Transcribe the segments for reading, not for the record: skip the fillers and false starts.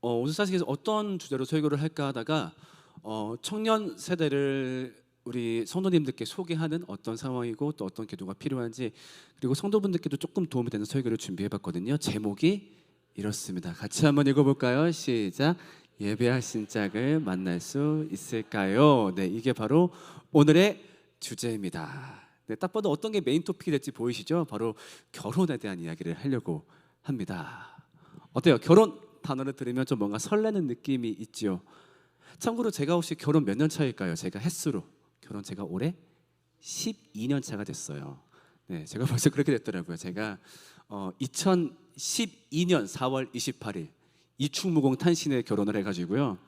오늘 사실 어떤 주제로 설교를 할까 하다가 청년 세대를 우리 성도님들께 소개하는 어떤 상황이고 또 어떤 기도가 필요한지, 그리고 성도분들께도 조금 도움이 되는 설교를 준비해봤거든요. 제목이 이렇습니다. 같이 한번 읽어볼까요? 시작. 예배하신 짝을 만날 수 있을까요? 네, 이게 바로 오늘의 주제입니다. 네, 딱 봐도 어떤 게 메인 토픽이 될지 보이시죠? 바로 결혼에 대한 이야기를 하려고 합니다. 어때요? 결혼 단어를 들으면 좀 뭔가 설레는 느낌이 있지요. 참고로 제가 혹시 결혼 몇 년 차일까요? 제가 횟수로 결혼 제가 올해 12년 차가 됐어요. 네, 제가 벌써 그렇게 됐더라고요. 제가 2012년 4월 28일 이충무공 탄신에 결혼을 해가지고요.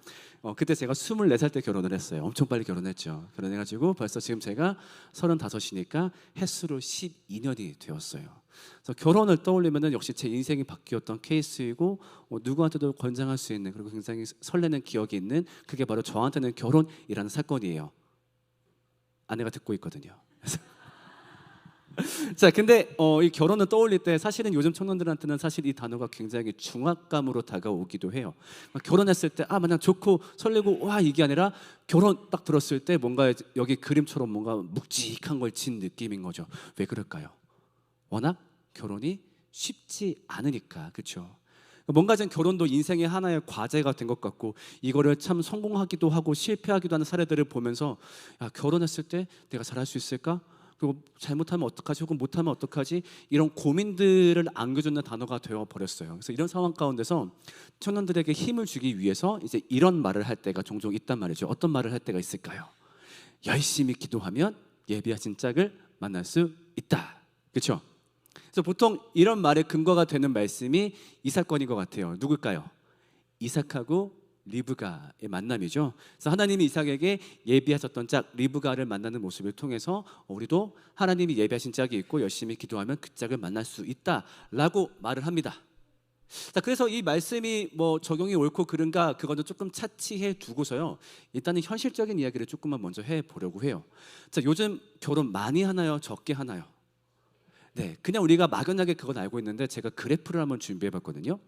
그때 제가 24살 때 결혼을 했어요. 엄청 빨리 결혼했죠. 결혼해가지고 벌써 지금 제가 35이니까 횟수로 12년이 되었어요. 그래서 결혼을 떠올리면은 역시 제 인생이 바뀌었던 케이스이고, 누구한테도 권장할 수 있는, 그리고 굉장히 설레는 기억이 있는, 그게 바로 저한테는 결혼이라는 사건이에요. 아내가 듣고 있거든요. 자, 근데 이 결혼을 떠올릴 때 사실은 요즘 청년들한테는 사실 이 단어가 굉장히 중압감으로 다가오기도 해요. 결혼했을 때 마냥 좋고 설레고 와, 이게 아니라 결혼 딱 들었을 때 뭔가 여기 그림처럼 뭔가 묵직한 걸 진 느낌인 거죠. 왜 그럴까요? 워낙 결혼이 쉽지 않으니까. 그렇죠? 뭔가 좀 결혼도 인생의 하나의 과제가 된 것 같고, 이거를 참 성공하기도 하고 실패하기도 하는 사례들을 보면서, 야, 결혼했을 때 내가 잘할 수 있을까? 그리고 잘못하면 어떡하지? 혹은 못하면 어떡하지? 이런 고민들을 안겨주는 단어가 되어 버렸어요. 그래서 이런 상황 가운데서 청년들에게 힘을 주기 위해서 이제 이런 말을 할 때가 종종 있단 말이죠. 어떤 말을 할 때가 있을까요? 열심히 기도하면 예비하신 짝을 만날 수 있다. 그렇죠? 그래서 보통 이런 말의 근거가 되는 말씀이 이 사건인 것 같아요. 누굴까요? 이삭하고 리브가의 만남이죠. 그래서 하나님이 이삭에게 예비하셨던 짝 리브가를 만나는 모습을 통해서 우리도 하나님이 예비하신 짝이 있고 열심히 기도하면 그 짝을 만날 수 있다라고 말을 합니다. 자, 그래서 이 말씀이 뭐 적용이 옳고 그른가 그거는 조금 차치해 두고서요, 일단은 현실적인 이야기를 조금만 먼저 해보려고 해요. 자, 요즘 결혼 많이 하나요? 적게 하나요? 네, 그냥 우리가 막연하게 그건 알고 있는데 제가 그래프를 한번 준비해봤거든요.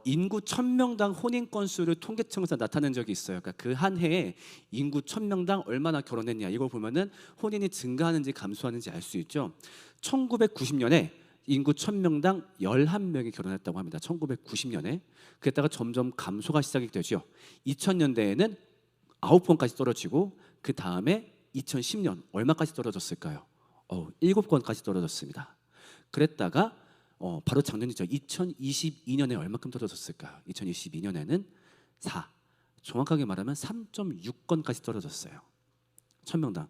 인구 1000명당 혼인 건수를 통계청에서 나타낸 적이 있어요. 그러니까 그 한 해에 인구 1000명당 얼마나 결혼했냐, 이걸 보면은 혼인이 증가하는지 감소하는지 알 수 있죠. 1990년에 인구 1000명당 11명이 결혼했다고 합니다. 1990년에. 그랬다가 점점 감소가 시작이 되죠. 2000년대에는 9번까지 떨어지고, 그 다음에 2010년 얼마까지 떨어졌을까요? 7건까지 떨어졌습니다. 그랬다가 바로 작년이죠. 2022년에 얼마큼 떨어졌을까요? 2022년에는 4, 정확하게 말하면 3.6건까지 떨어졌어요. 1000명당.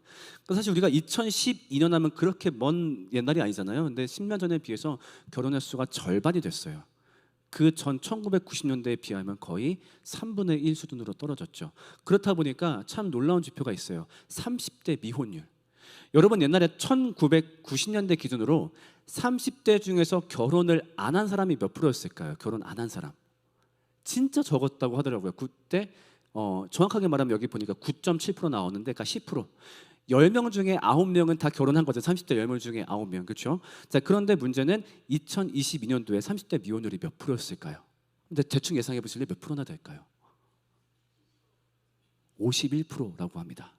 사실 우리가 2012년 하면 그렇게 먼 옛날이 아니잖아요. 근데 10년 전에 비해서 결혼 횟수가 절반이 됐어요. 그 전 1990년대에 비하면 거의 3분의 1 수준으로 떨어졌죠. 그렇다 보니까 참 놀라운 지표가 있어요. 30대 미혼율. 여러분, 옛날에 1990년대 기준으로 30대 중에서 결혼을 안 한 사람이 몇 프로였을까요? 결혼 안 한 사람 진짜 적었다고 하더라고요. 그때 정확하게 말하면 여기 보니까 9.7% 나오는데, 그러니까 10%. 10명 중에 9명은 다 결혼한 거죠. 30대 10명 중에 9명. 그렇죠? 자, 그런데 문제는 2022년도에 30대 미혼율이 몇 프로였을까요? 근데 대충 예상해 보실래요? 몇 프로나 될까요? 51%라고 합니다.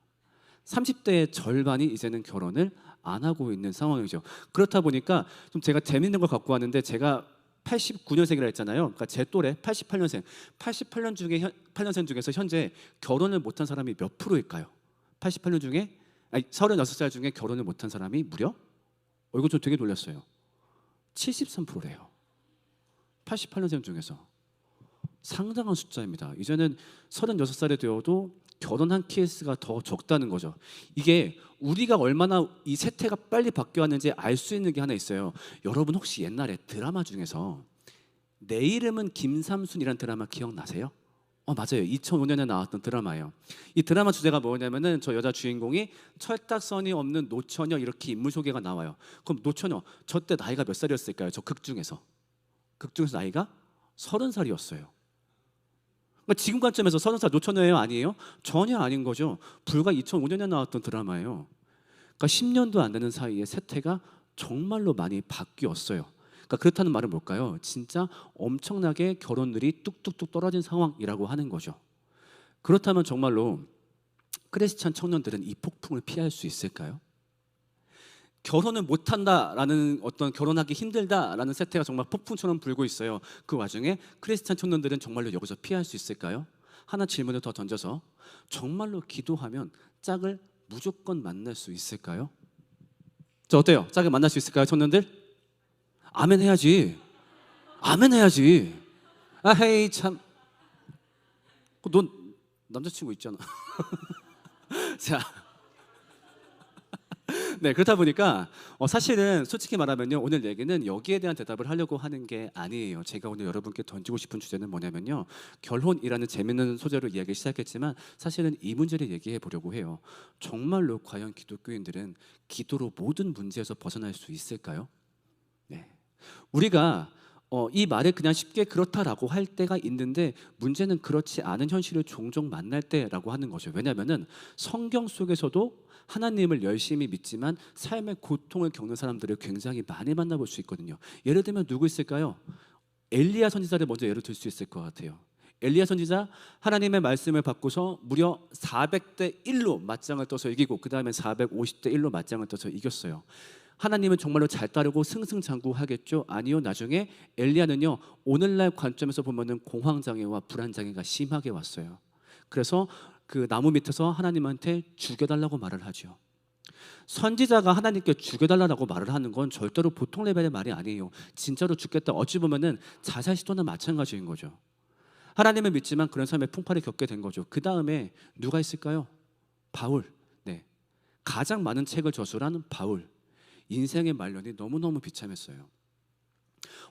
30대의 절반이 이제는 결혼을 안 하고 있는 상황이죠. 그렇다 보니까 좀 제가 재밌는 걸 갖고 왔는데, 제가 89년생이라 했잖아요. 그러니까 제 또래 88년생. 88년 중에서 현재 결혼을 못한 사람이 몇 프로일까요? 88년 중에 36살 중에 결혼을 못한 사람이 무려, 이거 좀 되게 놀랐어요. 73%래요. 88년생 중에서. 상당한 숫자입니다. 이제는 36살이 되어도 결혼한 케이스가 더 적다는 거죠. 이게 우리가 얼마나 이 세태가 빨리 바뀌었는지 알 수 있는 게 하나 있어요. 여러분, 혹시 옛날에 드라마 중에서 내 이름은 김삼순이라는 드라마 기억나세요? 맞아요. 2005년에 나왔던 드라마예요. 이 드라마 주제가 뭐냐면은 저 여자 주인공이 철딱선이 없는 노처녀, 이렇게 인물 소개가 나와요. 그럼 노처녀, 저 때 나이가 몇 살이었을까요? 저 극 중에서 나이가 30살이었어요. 지금 관점에서 30살 노처녀예요? 아니에요? 전혀 아닌 거죠. 불과 2005년에 나왔던 드라마예요. 그러니까 10년도 안 되는 사이에 세태가 정말로 많이 바뀌었어요. 그러니까 그렇다는 말은 뭘까요? 진짜 엄청나게 결혼율이 뚝뚝뚝 떨어진 상황이라고 하는 거죠. 그렇다면 정말로 크리스찬 청년들은 이 폭풍을 피할 수 있을까요? 결혼을 못한다라는 어떤 결혼하기 힘들다라는 세태가 정말 폭풍처럼 불고 있어요. 그 와중에 크리스찬 청년들은 정말로 여기서 피할 수 있을까요? 하나 질문을 더 던져서 정말로 기도하면 짝을 무조건 만날 수 있을까요? 저 어때요? 짝을 만날 수 있을까요, 청년들? 아멘 해야지. 아멘 해야지. 아, 헤이 참. 넌 남자친구 있잖아. 자, 네, 그렇다 보니까 사실은 솔직히 말하면요, 오늘 얘기는 여기에 대한 대답을 하려고 하는 게 아니에요. 제가 오늘 여러분께 던지고 싶은 주제는 뭐냐면요, 결혼이라는 재밌는 소재로 이야기 시작했지만 사실은 이 문제를 얘기해 보려고 해요. 정말로 과연 기독교인들은 기도로 모든 문제에서 벗어날 수 있을까요? 네, 우리가 이 말을 그냥 쉽게 그렇다라고 할 때가 있는데, 문제는 그렇지 않은 현실을 종종 만날 때라고 하는 거죠. 왜냐하면 성경 속에서도 하나님을 열심히 믿지만 삶의 고통을 겪는 사람들을 굉장히 많이 만나볼 수 있거든요. 예를 들면 누구 있을까요? 엘리야 선지자를 먼저 예를 들 수 있을 것 같아요. 엘리야 선지자, 하나님의 말씀을 받고서 무려 400대 1로 맞짱을 떠서 이기고, 그 다음에 450대 1로 맞짱을 떠서 이겼어요. 하나님은 정말로 잘 따르고 승승장구하겠죠? 아니요. 나중에 엘리야는요, 오늘날 관점에서 보면은 공황장애와 불안장애가 심하게 왔어요. 그래서 그 나무 밑에서 하나님한테 죽여달라고 말을 하죠. 선지자가 하나님께 죽여달라고 말을 하는 건 절대로 보통 레벨의 말이 아니에요. 진짜로 죽겠다. 어찌 보면은 자살 시도나 마찬가지인 거죠. 하나님을 믿지만 그런 삶의 풍파를 겪게 된 거죠. 그 다음에 누가 있을까요? 바울. 네, 가장 많은 책을 저술한 바울. 인생의 말년이 너무너무 비참했어요.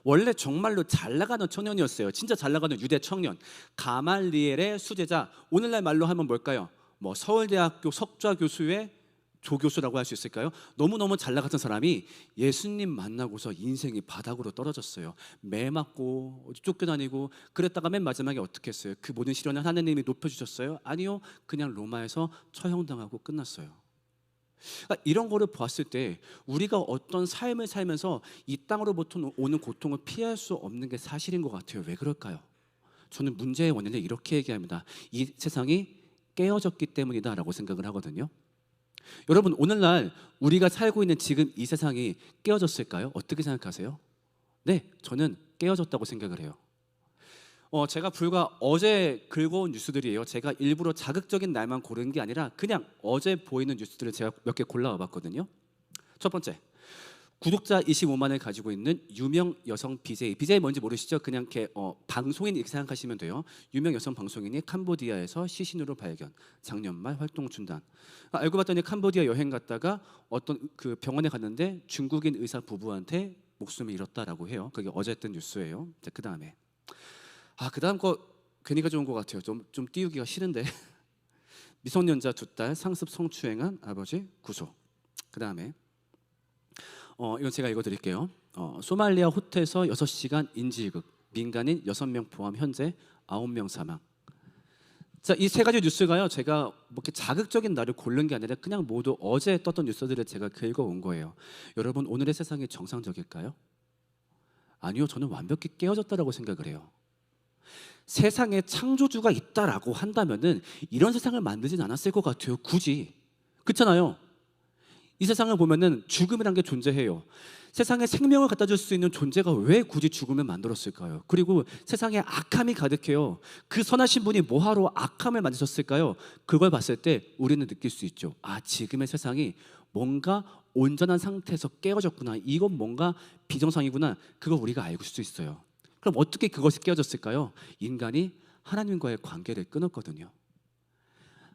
원래 정말로 잘 나가는 청년이었어요. 진짜 잘 나가는 유대 청년. 가말리엘의 수제자. 오늘날 말로 하면 뭘까요? 뭐 서울대학교 석좌 교수의 조교수라고 할 수 있을까요? 너무너무 잘 나갔던 사람이 예수님 만나고서 인생이 바닥으로 떨어졌어요. 매 맞고 쫓겨다니고, 그랬다가 맨 마지막에 어떻게 했어요? 그 모든 시련을 하나님이 높여주셨어요? 아니요. 그냥 로마에서 처형당하고 끝났어요. 그러니까 이런 거를 보았을 때 우리가 어떤 삶을 살면서 이 땅으로부터 오는 고통을 피할 수 없는 게 사실인 것 같아요. 왜 그럴까요? 저는 문제의 원인을 이렇게 얘기합니다. 이 세상이 깨어졌기 때문이다라고 생각을 하거든요. 여러분, 오늘날 우리가 살고 있는 지금 이 세상이 깨어졌을까요? 어떻게 생각하세요? 네, 저는 깨어졌다고 생각을 해요. 제가 불과 어제 긁어온 뉴스들이에요. 제가 일부러 자극적인 날만 고른 게 아니라 그냥 어제 보이는 뉴스들을 제가 몇 개 골라와 봤거든요. 첫 번째, 구독자 25만을 가지고 있는 유명 여성 BJ. BJ 뭔지 모르시죠? 그냥 이렇게 방송인 이렇게 생각하시면 돼요. 유명 여성 방송인이 캄보디아에서 시신으로 발견, 작년 말 활동 중단. 알고 봤더니 캄보디아 여행 갔다가 어떤 그 병원에 갔는데 중국인 의사 부부한테 목숨을 잃었다라고 해요. 그게 어제 뜬 뉴스예요. 자, 그 다음에 그 다음 거 괜히 가져온 것 같아요. 좀 띄우기가 싫은데. 미성년자 2딸 상습 성추행한 아버지 구속. 그 다음에 이건 제가 읽어드릴게요. 소말리아 호텔에서 6시간 인질극, 민간인 6명 포함 현재 9명 사망. 자, 이 세 가지 뉴스가요, 제가 뭐 이렇게 자극적인 날을 고른 게 아니라 그냥 모두 어제 떴던 뉴스들을 제가 긁어온 거예요. 여러분, 오늘의 세상이 정상적일까요? 아니요. 저는 완벽히 깨어졌다라고 생각을 해요. 세상에 창조주가 있다라고 한다면은 이런 세상을 만들진 않았을 것 같아요. 굳이. 그렇잖아요. 이 세상을 보면은 죽음이란 게 존재해요. 세상에 생명을 갖다 줄 수 있는 존재가 왜 굳이 죽음을 만들었을까요? 그리고 세상에 악함이 가득해요. 그 선하신 분이 뭐하러 악함을 만드셨을까요? 그걸 봤을 때 우리는 느낄 수 있죠. 지금의 세상이 뭔가 온전한 상태에서 깨어졌구나. 이건 뭔가 비정상이구나. 그걸 우리가 알고 수 있어요. 그럼 어떻게 그것이 깨어졌을까요? 인간이 하나님과의 관계를 끊었거든요.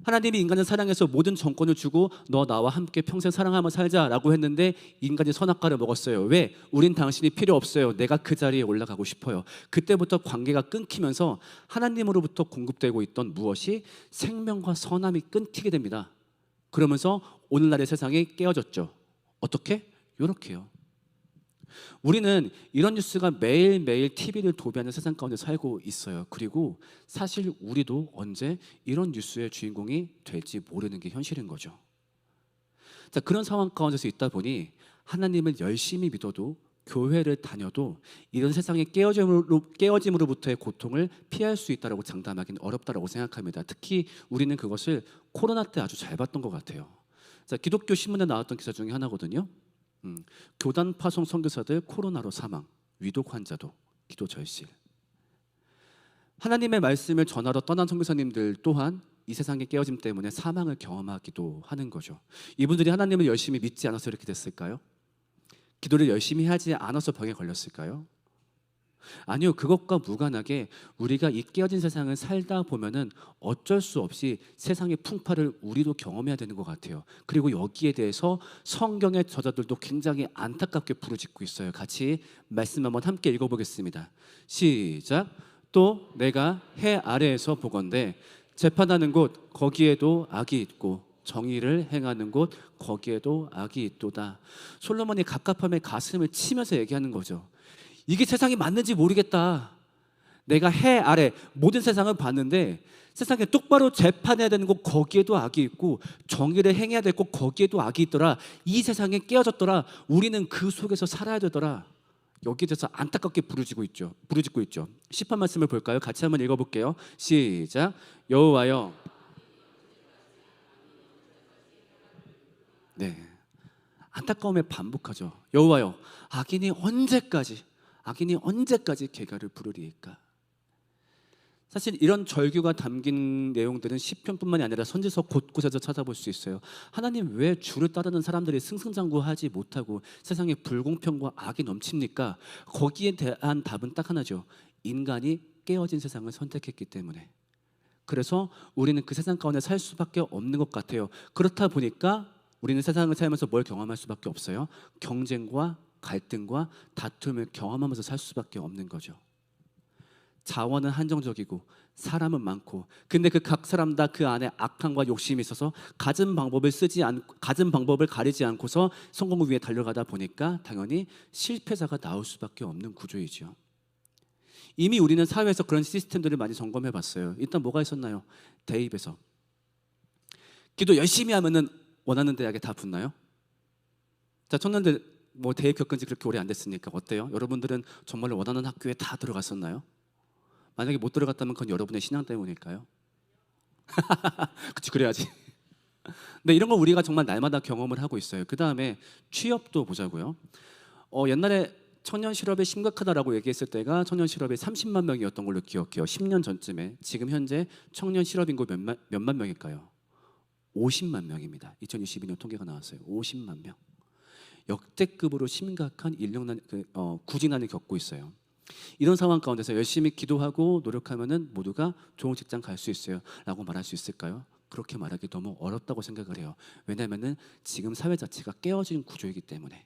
하나님이 인간을 사랑해서 모든 정권을 주고 너 나와 함께 평생 사랑하며 살자라고 했는데 인간이 선악과를 먹었어요. 왜? 우린 당신이 필요 없어요. 내가 그 자리에 올라가고 싶어요. 그때부터 관계가 끊기면서 하나님으로부터 공급되고 있던 무엇이 생명과 선함이 끊기게 됩니다. 그러면서 오늘날의 세상이 깨어졌죠. 어떻게? 요렇게요. 우리는 이런 뉴스가 매일매일 TV를 도배하는 세상 가운데 살고 있어요. 그리고 사실 우리도 언제 이런 뉴스의 주인공이 될지 모르는 게 현실인 거죠. 자, 그런 상황 가운데서 있다 보니 하나님을 열심히 믿어도 교회를 다녀도 이런 세상의 깨어짐으로부터의 고통을 피할 수 있다라고 장담하기는 어렵다라고 생각합니다. 특히 우리는 그것을 코로나 때 아주 잘 봤던 것 같아요. 자, 기독교 신문에 나왔던 기사 중에 하나거든요. 교단 파송 선교사들 코로나로 사망, 위독 환자도, 기도 절실. 하나님의 말씀을 전하러 떠난 선교사님들 또한 이 세상의 깨어짐 때문에 사망을 경험하기도 하는 거죠. 이분들이 하나님을 열심히 믿지 않아서 이렇게 됐을까요? 기도를 열심히 하지 않아서 병에 걸렸을까요? 아니요, 그것과 무관하게 우리가 이 깨어진 세상을 살다 보면은 어쩔 수 없이 세상의 풍파를 우리도 경험해야 되는 것 같아요. 그리고 여기에 대해서 성경의 저자들도 굉장히 안타깝게 부르짖고 있어요. 같이 말씀 한번 함께 읽어보겠습니다. 시작. 또 내가 해 아래에서 보건대 재판하는 곳 거기에도 악이 있고 정의를 행하는 곳 거기에도 악이 있도다. 솔로몬이 갑갑함에 가슴을 치면서 얘기하는 거죠. 이게 세상이 맞는지 모르겠다. 내가 해 아래 모든 세상을 봤는데 세상에 똑바로 재판해야 되는 곳 거기에도 악이 있고 정의를 행해야 될 곳 거기에도 악이 있더라. 이 세상에 깨어졌더라. 우리는 그 속에서 살아야 되더라. 여기에 대해서 안타깝게 부르짖고 있죠. 10편 말씀을 볼까요? 같이 한번 읽어볼게요. 시작. 여호와여. 네, 안타까움에 반복하죠. 여호와여, 악인이 언제까지 계가를 부르리이까? 사실 이런 절규가 담긴 내용들은 시편뿐만이 아니라 선지서 곳곳에서 찾아볼 수 있어요. 하나님, 왜 주를 따르는 사람들이 승승장구하지 못하고 세상에 불공평과 악이 넘칩니까? 거기에 대한 답은 딱 하나죠. 인간이 깨어진 세상을 선택했기 때문에. 그래서 우리는 그 세상 가운데 살 수밖에 없는 것 같아요. 그렇다 보니까 우리는 세상을 살면서 뭘 경험할 수밖에 없어요? 경쟁과 갈등과 다툼을 경험하면서 살 수밖에 없는 거죠. 자원은 한정적이고 사람은 많고, 근데 그 각 사람 다 그 안에 악함과 욕심이 있어서 가진 방법을 가리지 않고서 성공을 위해 달려가다 보니까 당연히 실패자가 나올 수밖에 없는 구조이죠. 이미 우리는 사회에서 그런 시스템들을 많이 점검해 봤어요. 일단 뭐가 있었나요? 대입에서 기도 열심히 하면은 원하는 대학에 다 붙나요? 자, 청년들 뭐 대입 겪은 지 그렇게 오래 안 됐으니까 어때요? 여러분들은 정말로 원하는 학교에 다 들어갔었나요? 만약에 못 들어갔다면 그건 여러분의 신앙 때문일까요? 그치, 그래야지. 네, 이런 거 우리가 정말 날마다 경험을 하고 있어요. 그 다음에 취업도 보자고요. 옛날에 청년 실업이 심각하다라고 얘기했을 때가 청년 실업이 30만 명이었던 걸로 기억해요. 10년 전쯤에. 지금 현재 청년 실업 인구 몇만 명일까요? 50만 명입니다. 2022년 통계가 나왔어요. 50만 명. 역대급으로 심각한 구직난을 겪고 있어요. 이런 상황 가운데서 열심히 기도하고 노력하면은 모두가 좋은 직장 갈 수 있어요 라고 말할 수 있을까요? 그렇게 말하기 너무 어렵다고 생각을 해요. 왜냐하면은 지금 사회 자체가 깨어진 구조이기 때문에.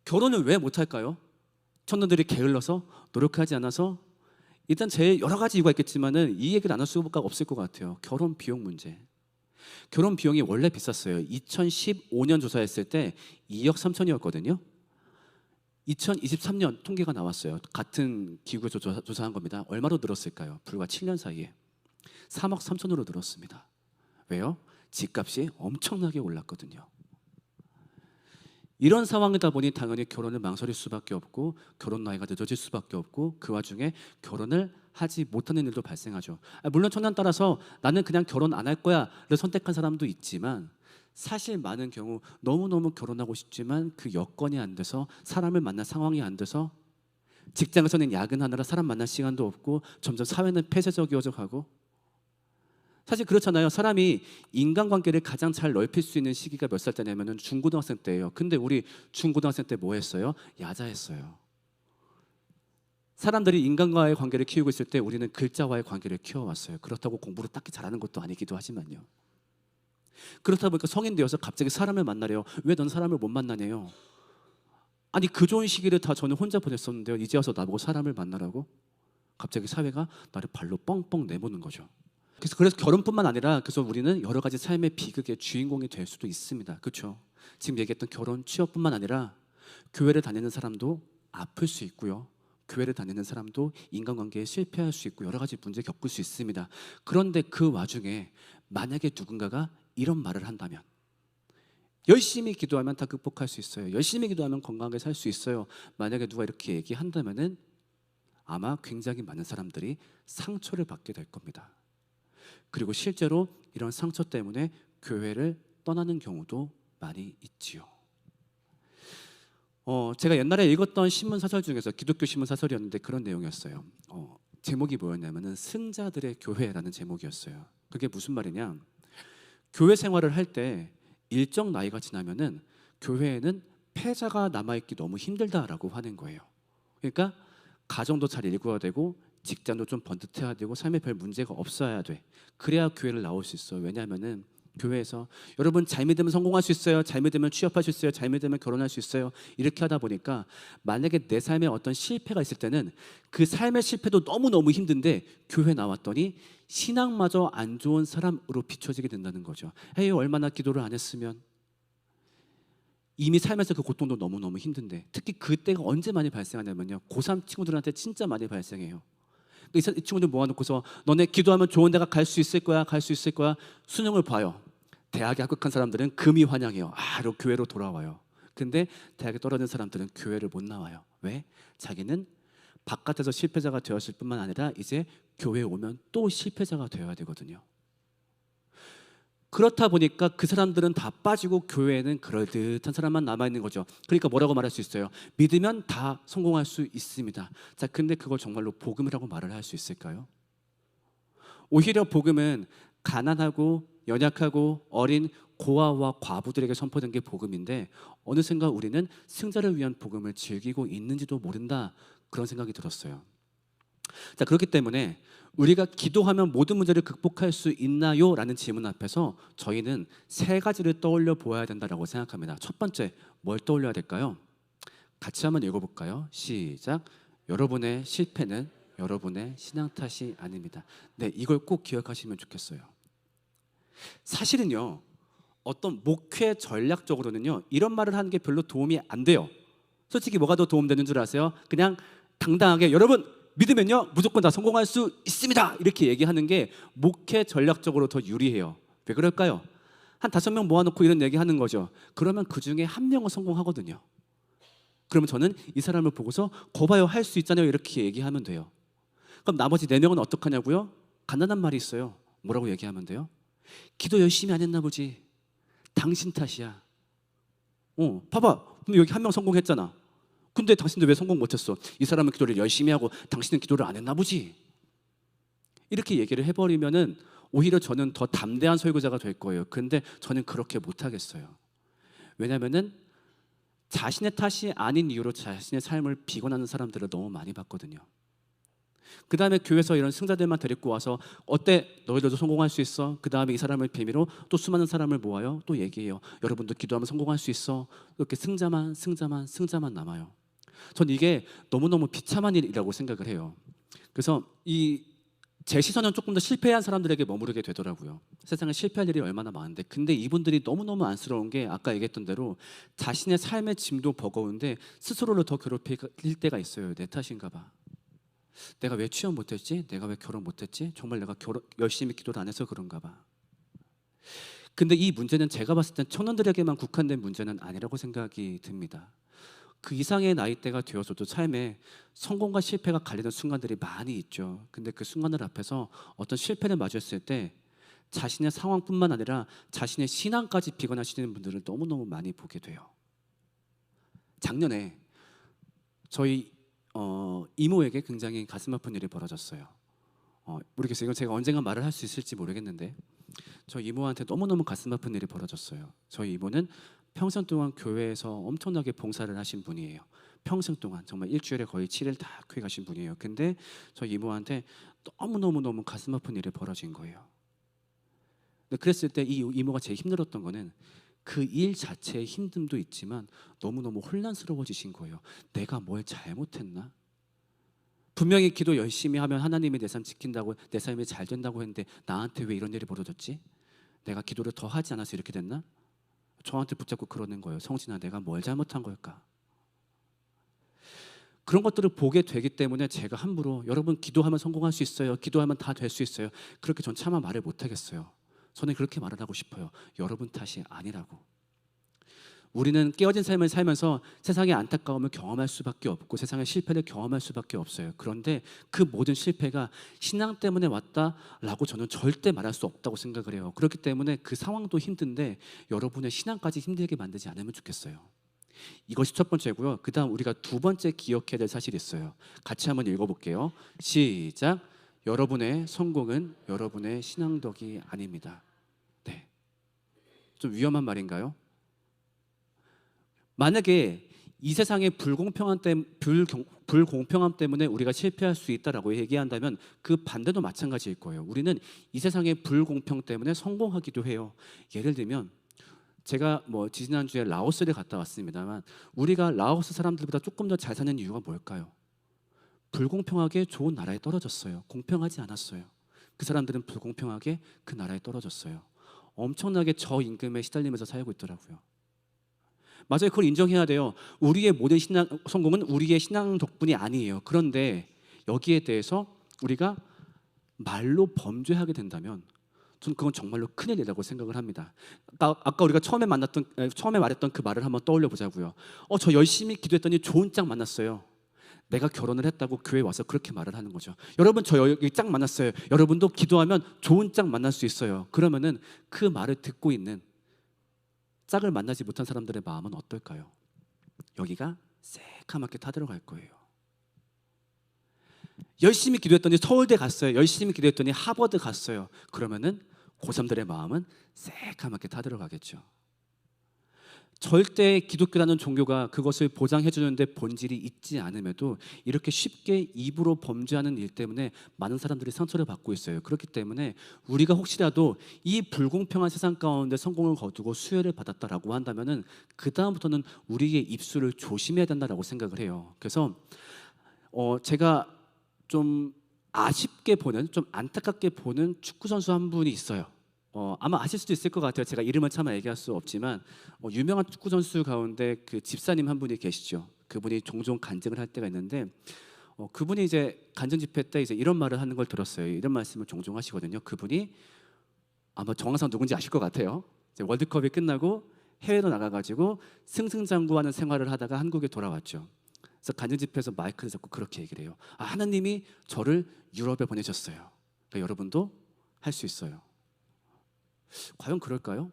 결혼을 왜 못할까요? 청년들이 게을러서, 노력하지 않아서? 일단 제 여러 가지 이유가 있겠지만은 이 얘기를 안 할 수가 없을 것 같아요. 결혼 비용 문제. 결혼 비용이 원래 비쌌어요. 2015년 조사했을 때 2억 3천이었거든요. 2023년 통계가 나왔어요. 같은 기구에서 조사한 겁니다. 얼마로 늘었을까요? 불과 7년 사이에 3억 3천으로 늘었습니다. 왜요? 집값이 엄청나게 올랐거든요. 이런 상황이다 보니 당연히 결혼을 망설일 수밖에 없고 결혼 나이가 늦어질 수밖에 없고 그 와중에 결혼을 하지 못하는 일도 발생하죠. 물론 청년 따라서 나는 그냥 결혼 안 할 거야를 선택한 사람도 있지만 사실 많은 경우 너무너무 결혼하고 싶지만 그 여건이 안 돼서 사람을 만날 상황이 안 돼서 직장에서는 야근하느라 사람 만날 시간도 없고 점점 사회는 폐쇄적이어져 가고 사실 그렇잖아요. 사람이 인간관계를 가장 잘 넓힐 수 있는 시기가 몇 살 때냐면 중고등학생 때예요. 근데 우리 중고등학생 때 뭐 했어요? 야자했어요. 사람들이 인간과의 관계를 키우고 있을 때 우리는 글자와의 관계를 키워왔어요. 그렇다고 공부를 딱히 잘하는 것도 아니기도 하지만요. 그렇다 보니까 성인 되어서 갑자기 사람을 만나래요. 왜 넌 사람을 못 만나냐요. 아니 그 좋은 시기를 다 저는 혼자 보냈었는데요. 이제 와서 나보고 사람을 만나라고? 갑자기 사회가 나를 발로 뻥뻥 내보는 거죠. 그래서 결혼뿐만 아니라 그래서 우리는 여러 가지 삶의 비극의 주인공이 될 수도 있습니다. 그렇죠? 지금 얘기했던 결혼, 취업뿐만 아니라 교회를 다니는 사람도 아플 수 있고요. 교회를 다니는 사람도 인간관계에 실패할 수 있고 여러 가지 문제 겪을 수 있습니다. 그런데 그 와중에 만약에 누군가가 이런 말을 한다면 열심히 기도하면 다 극복할 수 있어요. 열심히 기도하면 건강하게 살 수 있어요. 만약에 누가 이렇게 얘기한다면은 아마 굉장히 많은 사람들이 상처를 받게 될 겁니다. 그리고 실제로 이런 상처 때문에 교회를 떠나는 경우도 많이 있지요. 제가 옛날에 읽었던 신문 사설 중에서 기독교 신문 사설이었는데 그런 내용이었어요. 제목이 뭐였냐면은 승자들의 교회라는 제목이었어요. 그게 무슨 말이냐? 교회 생활을 할 때 일정 나이가 지나면은 교회에는 패자가 남아있기 너무 힘들다라고 하는 거예요. 그러니까 가정도 잘 일구어야 되고 직장도 좀 번듯해야 되고 삶에 별 문제가 없어야 돼. 그래야 교회를 나올 수 있어. 왜냐하면은 교회에서 여러분 잘 믿으면 성공할 수 있어요. 잘 믿으면 취업할 수 있어요. 잘 믿으면 결혼할 수 있어요. 이렇게 하다 보니까 만약에 내 삶에 어떤 실패가 있을 때는 그 삶의 실패도 너무너무 힘든데 교회 나왔더니 신앙마저 안 좋은 사람으로 비춰지게 된다는 거죠. 에이, 얼마나 기도를 안 했으면. 이미 살면서 그 고통도 너무너무 힘든데 특히 그때가 언제 많이 발생하냐면요, 고3 친구들한테 진짜 많이 발생해요. 이 친구들 모아놓고서 너네 기도하면 좋은 데가 갈 수 있을 거야, 갈 수 있을 거야. 수능을 봐요. 대학에 합격한 사람들은 금이 환영해요. 이러고 교회로 돌아와요. 근데 대학에 떨어진 사람들은 교회를 못 나와요. 왜? 자기는 바깥에서 실패자가 되었을 뿐만 아니라 이제 교회에 오면 또 실패자가 되어야 되거든요. 그렇다 보니까 그 사람들은 다 빠지고 교회에는 그럴듯한 사람만 남아있는 거죠. 그러니까 뭐라고 말할 수 있어요? 믿으면 다 성공할 수 있습니다. 자, 근데 그걸 정말로 복음이라고 말을 할 수 있을까요? 오히려 복음은 가난하고 연약하고 어린 고아와 과부들에게 선포된 게 복음인데 어느샌가 우리는 승자를 위한 복음을 즐기고 있는지도 모른다, 그런 생각이 들었어요. 자, 그렇기 때문에 우리가 기도하면 모든 문제를 극복할 수 있나요? 라는 질문 앞에서 저희는 세 가지를 떠올려 보아야 된다고 생각합니다. 첫 번째, 뭘 떠올려야 될까요? 같이 한번 읽어볼까요? 시작. 여러분의 실패는 여러분의 신앙 탓이 아닙니다. 네, 이걸 꼭 기억하시면 좋겠어요. 사실은요, 어떤 목회 전략적으로는요, 이런 말을 하는 게 별로 도움이 안 돼요. 솔직히 뭐가 더 도움되는 줄 아세요? 그냥 당당하게 여러분 믿으면요 무조건 다 성공할 수 있습니다, 이렇게 얘기하는 게 목회 전략적으로 더 유리해요. 왜 그럴까요? 한 5명 모아놓고 이런 얘기하는 거죠. 그러면 그 중에 한 명은 성공하거든요. 그러면 저는 이 사람을 보고서 거봐요, 할 수 있잖아요, 이렇게 얘기하면 돼요. 그럼 나머지 4명은 어떡하냐고요? 간단한 말이 있어요. 뭐라고 얘기하면 돼요? 기도 열심히 안 했나 보지. 당신 탓이야. 봐봐, 근데 여기 한 명 성공했잖아. 근데 당신도 왜 성공 못했어? 이 사람은 기도를 열심히 하고 당신은 기도를 안 했나 보지. 이렇게 얘기를 해버리면은 오히려 저는 더 담대한 설교자가 될 거예요. 근데 저는 그렇게 못하겠어요. 왜냐면은 자신의 탓이 아닌 이유로 자신의 삶을 비관하는 사람들을 너무 많이 봤거든요. 그 다음에 교회에서 이런 승자들만 데리고 와서 어때? 너희들도 성공할 수 있어? 그 다음에 이 사람을 비밀로 또 수많은 사람을 모아요. 또 얘기해요. 여러분도 기도하면 성공할 수 있어. 이렇게 승자만 남아요. 전 이게 너무너무 비참한 일이라고 생각을 해요. 그래서 제 시선은 조금 더 실패한 사람들에게 머무르게 되더라고요. 세상에 실패할 일이 얼마나 많은데, 근데 이분들이 너무너무 안쓰러운 게 아까 얘기했던 대로 자신의 삶의 짐도 버거운데 스스로를 더 괴롭힐 때가 있어요. 내 탓인가 봐. 내가 왜 취업 못했지? 내가 왜 결혼 못했지? 정말 내가 열심히 기도를 안 해서 그런가 봐. 근데 이 문제는 제가 봤을 땐 청년들에게만 국한된 문제는 아니라고 생각이 듭니다. 그 이상의 나이대가 되어서도 삶에 성공과 실패가 갈리는 순간들이 많이 있죠. 근데 그 순간들 앞에서 어떤 실패를 마주했을 때 자신의 상황뿐만 아니라 자신의 신앙까지 비관하시는 분들을 너무너무 많이 보게 돼요. 작년에 저희 이모에게 굉장히 가슴 아픈 일이 벌어졌어요. 모르겠어요. 이건 제가 언젠가 말을 할 수 있을지 모르겠는데 저희 이모한테 너무너무 가슴 아픈 일이 벌어졌어요. 저희 이모는 평생 동안 교회에서 엄청나게 봉사를 하신 분이에요. 평생 동안 정말 일주일에 거의 7일 다 교회 가신 분이에요. 근데 저희 이모한테 너무너무 가슴 아픈 일이 벌어진 거예요. 근데 그랬을 때 이 이모가 제일 힘들었던 거는 그 일 자체의 힘듦도 있지만 너무너무 혼란스러워지신 거예요. 내가 뭘 잘못했나? 분명히 기도 열심히 하면 하나님이 내 삶 지킨다고, 내 삶이 잘 된다고 했는데 나한테 왜 이런 일이 벌어졌지? 내가 기도를 더 하지 않아서 이렇게 됐나? 저한테 붙잡고 그러는 거예요. 성진아, 내가 뭘 잘못한 걸까? 그런 것들을 보게 되기 때문에 제가 함부로 여러분 기도하면 성공할 수 있어요, 기도하면 다 될 수 있어요, 그렇게 전 차마 말을 못하겠어요. 저는 그렇게 말을 하고 싶어요. 여러분 탓이 아니라고. 우리는 깨어진 삶을 살면서 세상의 안타까움을 경험할 수밖에 없고 세상의 실패를 경험할 수밖에 없어요. 그런데 그 모든 실패가 신앙 때문에 왔다라고 저는 절대 말할 수 없다고 생각을 해요. 그렇기 때문에 그 상황도 힘든데 여러분의 신앙까지 힘들게 만들지 않으면 좋겠어요. 이것이 첫 번째고요. 그 다음 우리가 두 번째 기억해야 될 사실이 있어요. 같이 한번 읽어볼게요. 시작. 여러분의 성공은 여러분의 신앙덕이 아닙니다. 네, 좀 위험한 말인가요? 만약에 이 세상의 불공평함 때문에 우리가 실패할 수 있다라고 얘기한다면 그 반대도 마찬가지일 거예요. 우리는 이 세상의 불공평 때문에 성공하기도 해요. 예를 들면 제가 지지난주에 라오스를 갔다 왔습니다만 우리가 라오스 사람들보다 조금 더 잘 사는 이유가 뭘까요? 불공평하게 좋은 나라에 떨어졌어요. 공평하지 않았어요. 그 사람들은 불공평하게 그 나라에 떨어졌어요. 엄청나게 저임금에 시달리면서 살고 있더라고요. 맞아요. 그걸 인정해야 돼요. 우리의 모든 성공은 우리의 신앙 덕분이 아니에요. 그런데 여기에 대해서 우리가 말로 범죄하게 된다면 저는 그건 정말로 큰일이라고 생각을 합니다. 아까 우리가 처음에 말했던 그 말을 한번 떠올려 보자고요. 저 열심히 기도했더니 좋은 짝 만났어요. 내가 결혼을 했다고 교회에 와서 그렇게 말을 하는 거죠. 여러분 저 여기 짝 만났어요. 여러분도 기도하면 좋은 짝 만날 수 있어요. 그러면은 그 말을 듣고 있는 짝을 만나지 못한 사람들의 마음은 어떨까요? 여기가 새카맣게 타들어갈 거예요. 열심히 기도했더니 서울대 갔어요. 열심히 기도했더니 하버드 갔어요. 그러면은 고3들의 마음은 새카맣게 타들어가겠죠. 절대 기독교라는 종교가 그것을 보장해 주는데 본질이 있지 않음에도 이렇게 쉽게 입으로 범죄하는 일 때문에 많은 사람들이 상처를 받고 있어요. 그렇기 때문에 우리가 혹시라도 이 불공평한 세상 가운데 성공을 거두고 수혜를 받았다라고 한다면은 그 다음부터는 우리의 입술을 조심해야 된다라고 생각을 해요. 그래서 제가 좀 아쉽게 보는, 좀 안타깝게 보는 축구 선수 한 분이 있어요. 아마 아실 수도 있을 것 같아요. 제가 이름은 차마 얘기할 수 없지만 유명한 축구 선수 가운데 그 집사님 한 분이 계시죠. 그분이 종종 간증을 할 때가 있는데 그분이 이제 간증 집회 때 이제 이런 말을 하는 걸 들었어요. 이런 말씀을 종종 하시거든요. 그분이 아마 정황상 누군지 아실 것 같아요. 이제 월드컵이 끝나고 해외로 나가가지고 승승장구하는 생활을 하다가 한국에 돌아왔죠. 그래서 간증 집회에서 마이크를 잡고 그렇게 얘기를 해요. 하나님이 저를 유럽에 보내셨어요. 그러니까 여러분도 할 수 있어요. 과연 그럴까요?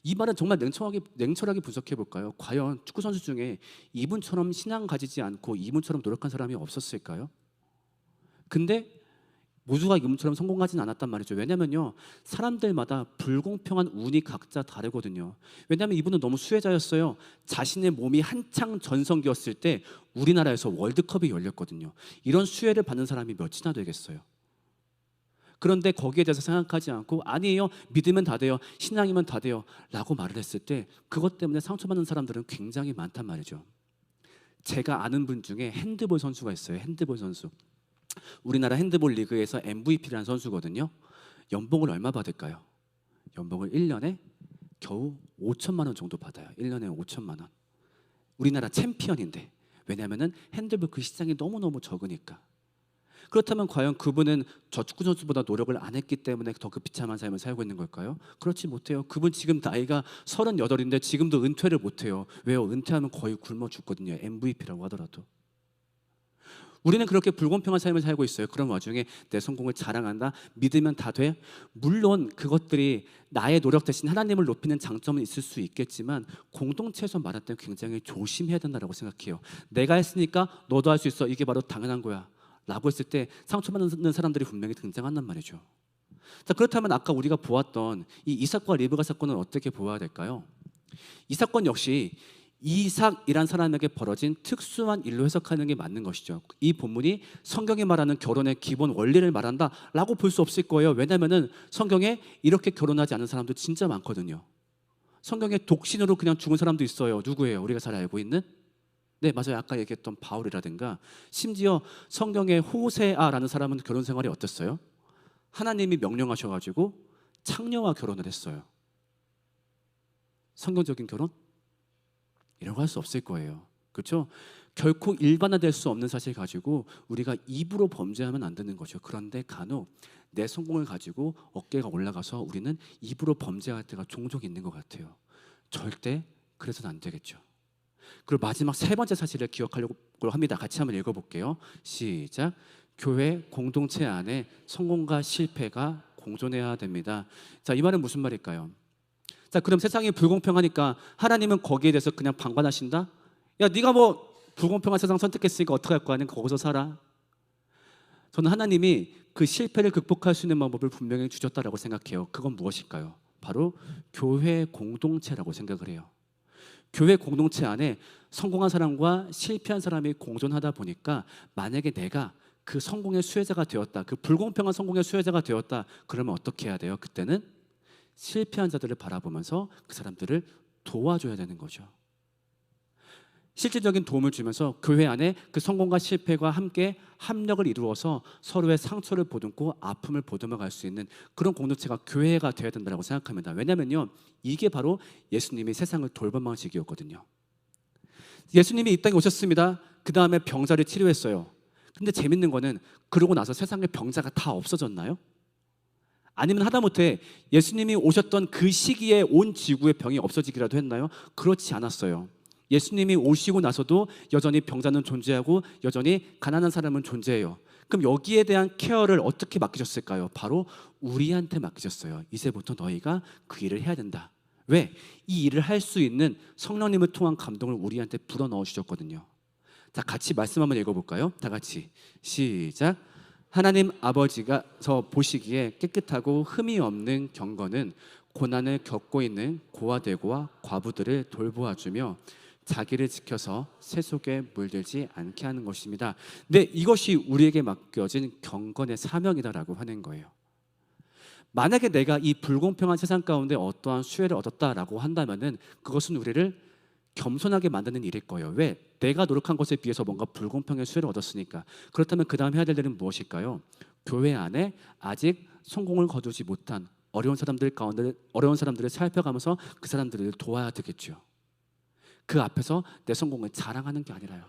이 말은 정말 냉철하게 분석해 볼까요? 과연 축구 선수 중에 이분처럼 신앙 가지지 않고 이분처럼 노력한 사람이 없었을까요? 근데 모두가 이분처럼 성공하진 않았단 말이죠. 왜냐면요, 사람들마다 불공평한 운이 각자 다르거든요. 왜냐하면 이분은 너무 수혜자였어요. 자신의 몸이 한창 전성기였을 때 우리나라에서 월드컵이 열렸거든요. 이런 수혜를 받는 사람이 몇이나 되겠어요? 그런데 거기에 대해서 생각하지 않고 아니에요, 믿으면 다 돼요, 신앙이면 다 돼요 라고 말을 했을 때 그것 때문에 상처받는 사람들은 굉장히 많단 말이죠. 제가 아는 분 중에 핸드볼 선수가 있어요. 핸드볼 선수. 우리나라 핸드볼 리그에서 MVP라는 선수거든요. 연봉을 얼마 받을까요? 연봉을 1년에 겨우 5천만 원 정도 받아요. 1년에 5천만 원. 우리나라 챔피언인데. 왜냐하면 핸드볼 그 시장이 너무너무 적으니까. 그렇다면 과연 그분은 저 축구 선수보다 노력을 안 했기 때문에 더 그 비참한 삶을 살고 있는 걸까요? 그렇지 못해요. 그분 지금 나이가 38인데 지금도 은퇴를 못해요. 왜요? 은퇴하면 거의 굶어 죽거든요. MVP라고 하더라도. 우리는 그렇게 불공평한 삶을 살고 있어요. 그런 와중에 내 성공을 자랑한다, 믿으면 다 돼. 물론 그것들이 나의 노력 대신 하나님을 높이는 장점은 있을 수 있겠지만 공동체에서 말할 때 굉장히 조심해야 된다고 생각해요. 내가 했으니까 너도 할 수 있어, 이게 바로 당연한 거야 라고 했을 때 상처받는 사람들이 분명히 등장한단 말이죠. 자, 그렇다면 아까 우리가 보았던 이 이삭과 리브가 사건은 어떻게 보아야 될까요? 이 사건 역시 이삭이란 사람에게 벌어진 특수한 일로 해석하는 게 맞는 것이죠. 이 본문이 성경이 말하는 결혼의 기본 원리를 말한다라고 볼 수 없을 거예요. 왜냐하면 성경에 이렇게 결혼하지 않은 사람도 진짜 많거든요. 성경에 독신으로 그냥 죽은 사람도 있어요. 누구예요? 우리가 잘 알고 있는? 네, 맞아요. 아까 얘기했던 바울이라든가 심지어 성경의 호세아라는 사람은 결혼 생활이 어땠어요? 하나님이 명령하셔가지고 창녀와 결혼을 했어요. 성경적인 결혼? 이라고 할 수 없을 거예요. 그렇죠? 결코 일반화될 수 없는 사실 가지고 우리가 입으로 범죄하면 안 되는 거죠. 그런데 간혹 내 성공을 가지고 어깨가 올라가서 우리는 입으로 범죄할 때가 종종 있는 것 같아요. 절대 그래서는 안 되겠죠. 그리고 마지막 세 번째 사실을 기억하려고 합니다. 같이 한번 읽어볼게요. 시작. 교회 공동체 안에 성공과 실패가 공존해야 됩니다. 자, 이 말은 무슨 말일까요? 자, 그럼 세상이 불공평하니까 하나님은 거기에 대해서 그냥 방관하신다? 야, 네가 뭐 불공평한 세상 선택했으니까 어떡할 거 아니야? 거기서 살아. 저는 하나님이 그 실패를 극복할 수 있는 방법을 분명히 주셨다라고 생각해요. 그건 무엇일까요? 바로 교회 공동체라고 생각을 해요. 교회 공동체 안에 성공한 사람과 실패한 사람이 공존하다 보니까 만약에 내가 그 성공의 수혜자가 되었다, 그 불공평한 성공의 수혜자가 되었다, 그러면 어떻게 해야 돼요? 그때는 실패한 자들을 바라보면서 그 사람들을 도와줘야 되는 거죠. 실질적인 도움을 주면서 교회 안에 그 성공과 실패가 함께 합력을 이루어서 서로의 상처를 보듬고 아픔을 보듬어 갈 수 있는 그런 공동체가 교회가 되어야 된다고 생각합니다. 왜냐하면요, 이게 바로 예수님이 세상을 돌본 방식이었거든요. 예수님이 이 땅에 오셨습니다. 그 다음에 병자를 치료했어요. 근데 재밌는 거는 그러고 나서 세상에 병자가 다 없어졌나요? 아니면 하다못해 예수님이 오셨던 그 시기에 온 지구의 병이 없어지기라도 했나요? 그렇지 않았어요. 예수님이 오시고 나서도 여전히 병자는 존재하고 여전히 가난한 사람은 존재해요. 그럼 여기에 대한 케어를 어떻게 맡기셨을까요? 바로 우리한테 맡기셨어요. 이제부터 너희가 그 일을 해야 된다. 왜? 이 일을 할 수 있는 성령님을 통한 감동을 우리한테 불어넣어 주셨거든요. 자, 같이 말씀 한번 읽어볼까요? 다 같이 시작. 하나님 아버지가 저 보시기에 깨끗하고 흠이 없는 경건은 고난을 겪고 있는 고아들과 과부들을 돌보아주며 자기를 지켜서 세속에 물들지 않게 하는 것입니다. 네, 이것이 우리에게 맡겨진 경건의 사명이다라고 하는 거예요. 만약에 내가 이 불공평한 세상 가운데 어떠한 수혜를 얻었다라고 한다면은 그것은 우리를 겸손하게 만드는 일일 거예요. 왜? 내가 노력한 것에 비해서 뭔가 불공평의 수혜를 얻었으니까. 그렇다면 그 다음 해야 될 일은 무엇일까요? 교회 안에 아직 성공을 거두지 못한 어려운 사람들을 살펴가면서 그 사람들을 도와야 되겠죠. 그 앞에서 내 성공을 자랑하는 게 아니라요.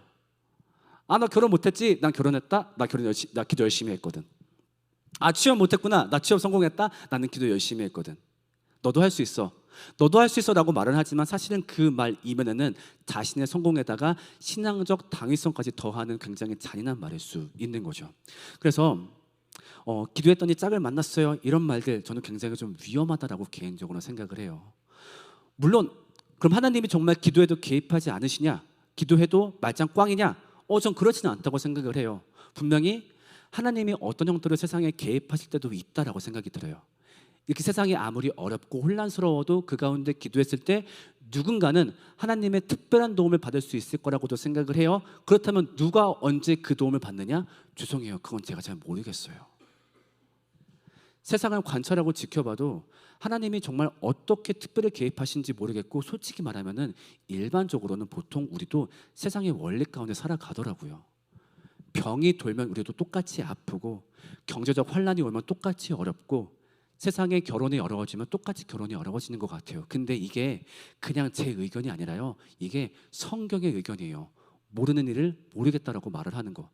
아, 나 결혼 못했지? 난 결혼했다? 나 기도 열심히 했거든. 아, 취업 못했구나? 나 취업 성공했다? 나는 기도 열심히 했거든. 너도 할 수 있어. 너도 할 수 있어 라고 말은 하지만 사실은 그 말 이면에는 자신의 성공에다가 신앙적 당위성까지 더하는 굉장히 잔인한 말일 수 있는 거죠. 그래서 기도했더니 짝을 만났어요, 이런 말들 저는 굉장히 좀 위험하다라고 개인적으로 생각을 해요. 물론 그럼 하나님이 정말 기도해도 개입하지 않으시냐? 기도해도 말짱 꽝이냐? 전 그렇지는 않다고 생각을 해요. 분명히 하나님이 어떤 형태로 세상에 개입하실 때도 있다라고 생각이 들어요. 이렇게 세상이 아무리 어렵고 혼란스러워도 그 가운데 기도했을 때 누군가는 하나님의 특별한 도움을 받을 수 있을 거라고도 생각을 해요. 그렇다면 누가 언제 그 도움을 받느냐? 죄송해요, 그건 제가 잘 모르겠어요. 세상을 관찰하고 지켜봐도 하나님이 정말 어떻게 특별히 개입하신지 모르겠고, 솔직히 말하면은 일반적으로는 보통 우리도 세상의 원리 가운데 살아가더라고요. 병이 돌면 우리도 똑같이 아프고, 경제적 환란이 오면 똑같이 어렵고, 세상의 결혼이 어려워지면 똑같이 결혼이 어려워지는 것 같아요. 근데 이게 그냥 제 의견이 아니라요, 이게 성경의 의견이에요. 모르는 일을 모르겠다라고 말을 하는 거.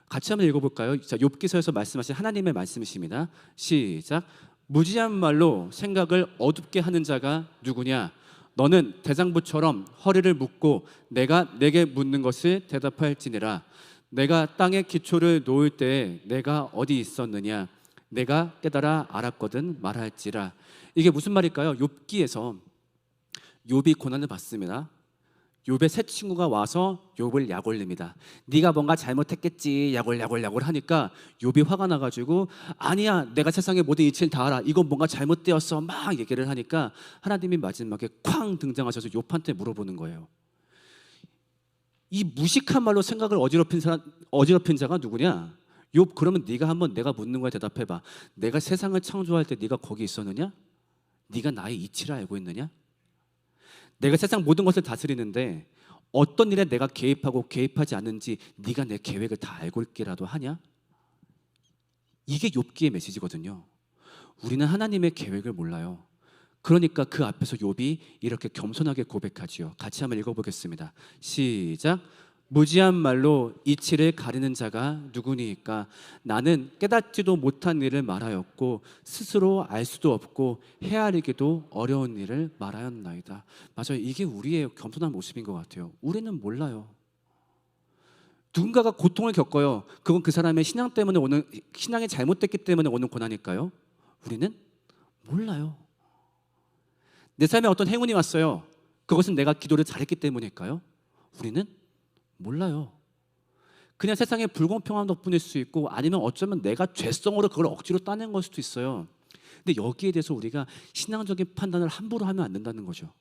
같이 한번 읽어볼까요? 자, 욥기서에서 말씀하신 하나님의 말씀이십니다. 시작. 무지한 말로 생각을 어둡게 하는 자가 누구냐? 너는 대장부처럼 허리를 묶고 내가 내게 묻는 것을 대답할지니라. 내가 땅에 기초를 놓을 때에 내가 어디 있었느냐? 내가 깨달아 알았거든 말할지라. 이게 무슨 말일까요? 욥기에서 욥이 고난을 받습니다. 욥의 세 친구가 와서 욥을 약올립니다. 네가 뭔가 잘못했겠지, 약올 하니까 욥이 화가 나가지고 아니야, 내가 세상의 모든 이치를 다 알아, 이건 뭔가 잘못되었어, 막 얘기를 하니까 하나님이 마지막에 쾅 등장하셔서 욥한테 물어보는 거예요. 이 무식한 말로 생각을 어지럽힌 자가 누구냐? 욥, 그러면 네가 한번 내가 묻는 거에 대답해봐. 내가 세상을 창조할 때 네가 거기 있었느냐? 네가 나의 이치를 알고 있느냐? 내가 세상 모든 것을 다스리는데 어떤 일에 내가 개입하고 개입하지 않는지 네가 내 계획을 다 알고 있기라도 하냐? 이게 욥기의 메시지거든요. 우리는 하나님의 계획을 몰라요. 그러니까 그 앞에서 욥이 이렇게 겸손하게 고백하지요. 같이 한번 읽어보겠습니다. 시작. 무지한 말로 이치를 가리는 자가 누구니까? 나는 깨닫지도 못한 일을 말하였고 스스로 알 수도 없고 헤아리기도 어려운 일을 말하였나이다. 맞아요. 이게 우리의 겸손한 모습인 것 같아요. 우리는 몰라요. 누군가가 고통을 겪어요. 그건 그 사람의 신앙 때문에 오는, 신앙이 잘못됐기 때문에 오는 고난일까요? 우리는 몰라요. 내 삶에 어떤 행운이 왔어요. 그것은 내가 기도를 잘했기 때문일까요? 우리는 몰라요. 그냥 세상의 불공평한 덕분일 수 있고, 아니면 어쩌면 내가 죄성으로 그걸 억지로 따낸 걸 수도 있어요. 근데 여기에 대해서 우리가 신앙적인 판단을 함부로 하면 안 된다는 거죠.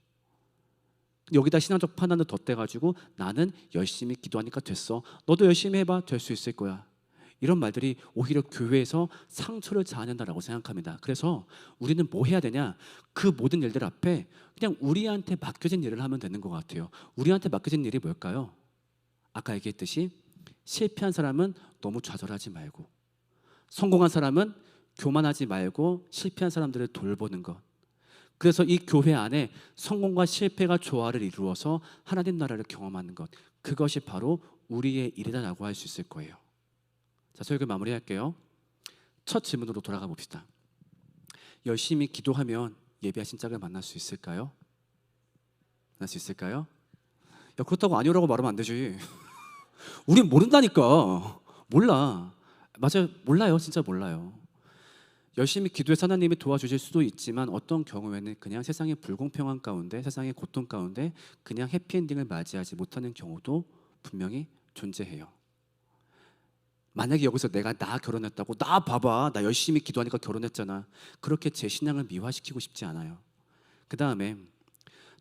여기다 신앙적 판단을 덧대가지고 나는 열심히 기도하니까 됐어, 너도 열심히 해봐, 될 수 있을 거야, 이런 말들이 오히려 교회에서 상처를 자아낸다라고 생각합니다. 그래서 우리는 뭐 해야 되냐? 그 모든 일들 앞에 그냥 우리한테 맡겨진 일을 하면 되는 것 같아요. 우리한테 맡겨진 일이 뭘까요? 아까 얘기했듯이 실패한 사람은 너무 좌절하지 말고, 성공한 사람은 교만하지 말고 실패한 사람들을 돌보는 것. 그래서 이 교회 안에 성공과 실패가 조화를 이루어서 하나님 나라를 경험하는 것, 그것이 바로 우리의 일이다라고 할 수 있을 거예요. 자, 설교 마무리할게요. 첫 질문으로 돌아가 봅시다. 열심히 기도하면 예비하신 짝을 만날 수 있을까요? 만날 수 있을까요? 야, 그렇다고 아니오라고 말하면 안 되지. 우린 모른다니까. 몰라. 맞아요. 몰라요. 진짜 몰라요. 열심히 기도해서 하나님이 도와주실 수도 있지만, 어떤 경우에는 그냥 세상의 불공평한 가운데, 세상의 고통 가운데 그냥 해피엔딩을 맞이하지 못하는 경우도 분명히 존재해요. 만약에 여기서 내가 나 결혼했다고, 나 봐봐, 나 열심히 기도하니까 결혼했잖아, 그렇게 제 신앙을 미화시키고 싶지 않아요. 그 다음에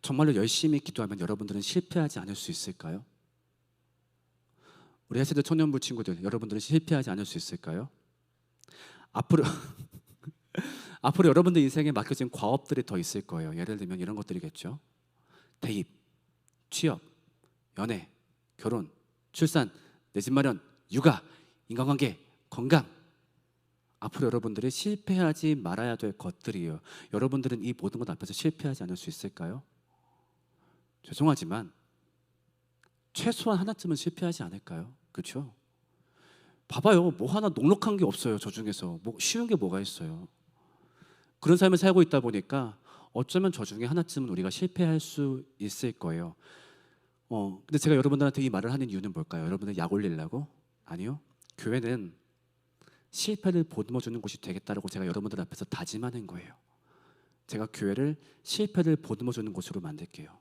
정말로 열심히 기도하면 여러분들은 실패하지 않을 수 있을까요? 우리 해세대 청년부 친구들, 여러분들은 실패하지 않을 수 있을까요? 앞으로 앞으로 여러분들 인생에 맡겨진 과업들이 더 있을 거예요. 예를 들면 이런 것들이겠죠. 대입, 취업, 연애, 결혼, 출산, 내 집 마련, 육아, 인간관계, 건강. 앞으로 여러분들이 실패하지 말아야 될 것들이에요. 여러분들은 이 모든 것 앞에서 실패하지 않을 수 있을까요? 죄송하지만 최소한 하나쯤은 실패하지 않을까요? 그렇죠? 봐봐요. 뭐 하나 녹록한 게 없어요. 저 중에서 뭐 쉬운 게 뭐가 있어요. 그런 삶을 살고 있다 보니까 어쩌면 저 중에 하나쯤은 우리가 실패할 수 있을 거예요. 근데 제가 여러분들한테 이 말을 하는 이유는 뭘까요? 여러분들 약 올리려고? 아니요. 교회는 실패를 보듬어주는 곳이 되겠다라고 제가 여러분들 앞에서 다짐하는 거예요. 제가 교회를 실패를 보듬어주는 곳으로 만들게요.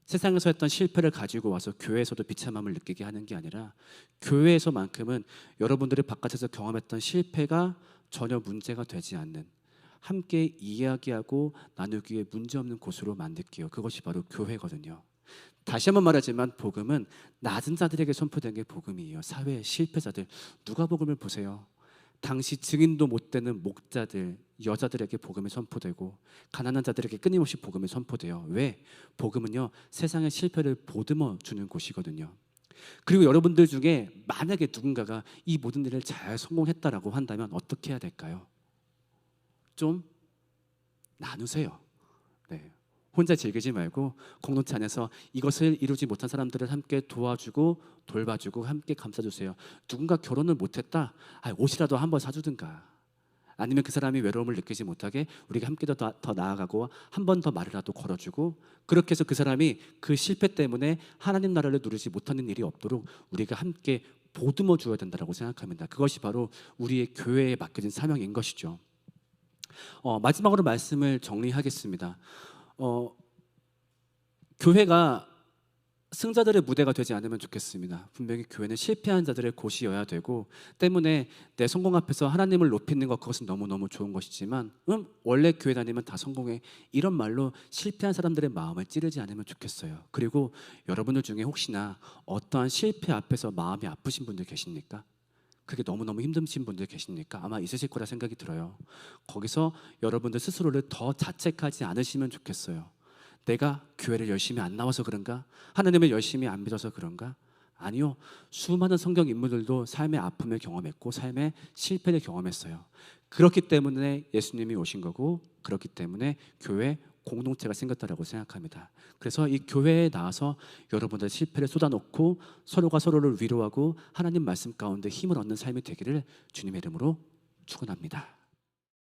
세상에서 했던 실패를 가지고 와서 교회에서도 비참함을 느끼게 하는 게 아니라, 교회에서만큼은 여러분들이 바깥에서 경험했던 실패가 전혀 문제가 되지 않는, 함께 이야기하고 나누기에 문제없는 곳으로 만들게요. 그것이 바로 교회거든요. 다시 한번 말하지만 복음은 낮은 자들에게 선포된 게 복음이에요. 사회의 실패자들, 누가복음을 보세요. 당시 증인도 못 되는 목자들, 여자들에게 복음이 선포되고, 가난한 자들에게 끊임없이 복음이 선포돼요. 왜? 복음은요, 세상의 실패를 보듬어 주는 곳이거든요. 그리고 여러분들 중에 만약에 누군가가 이 모든 일을 잘 성공했다라고 한다면 어떻게 해야 될까요? 좀 나누세요. 네. 혼자 즐기지 말고 공동체 안에서 이것을 이루지 못한 사람들을 함께 도와주고 돌봐주고 함께 감싸주세요. 누군가 결혼을 못했다, 옷이라도 한번 사주든가, 아니면 그 사람이 외로움을 느끼지 못하게 우리가 함께 더 나아가고 한 번 더 말이라도 걸어주고, 그렇게 해서 그 사람이 그 실패 때문에 하나님 나라를 누리지 못하는 일이 없도록 우리가 함께 보듬어 주어야 된다고 생각합니다. 그것이 바로 우리의 교회에 맡겨진 사명인 것이죠. 마지막으로 말씀을 정리하겠습니다. 교회가 승자들의 무대가 되지 않으면 좋겠습니다. 분명히 교회는 실패한 자들의 곳이어야 되고, 때문에 내 성공 앞에서 하나님을 높이는 것, 그것은 너무너무 좋은 것이지만 원래 교회 다니면 다 성공해, 이런 말로 실패한 사람들의 마음을 찌르지 않으면 좋겠어요. 그리고 여러분들 중에 혹시나 어떠한 실패 앞에서 마음이 아프신 분들 계십니까? 그게 너무너무 힘드신 분들 계십니까? 아마 있으실 거라 생각이 들어요. 거기서 여러분들 스스로를 더 자책하지 않으시면 좋겠어요. 내가 교회를 열심히 안 나와서 그런가? 하나님을 열심히 안 믿어서 그런가? 아니요. 수많은 성경 인물들도 삶의 아픔을 경험했고 삶의 실패를 경험했어요. 그렇기 때문에 예수님이 오신 거고, 그렇기 때문에 교회 공동체가 생겼다라고 생각합니다. 그래서 이 교회에 나와서 여러분들 실패를 쏟아놓고 서로가 서로를 위로하고 하나님 말씀 가운데 힘을 얻는 삶이 되기를 주님의 이름으로 축원합니다.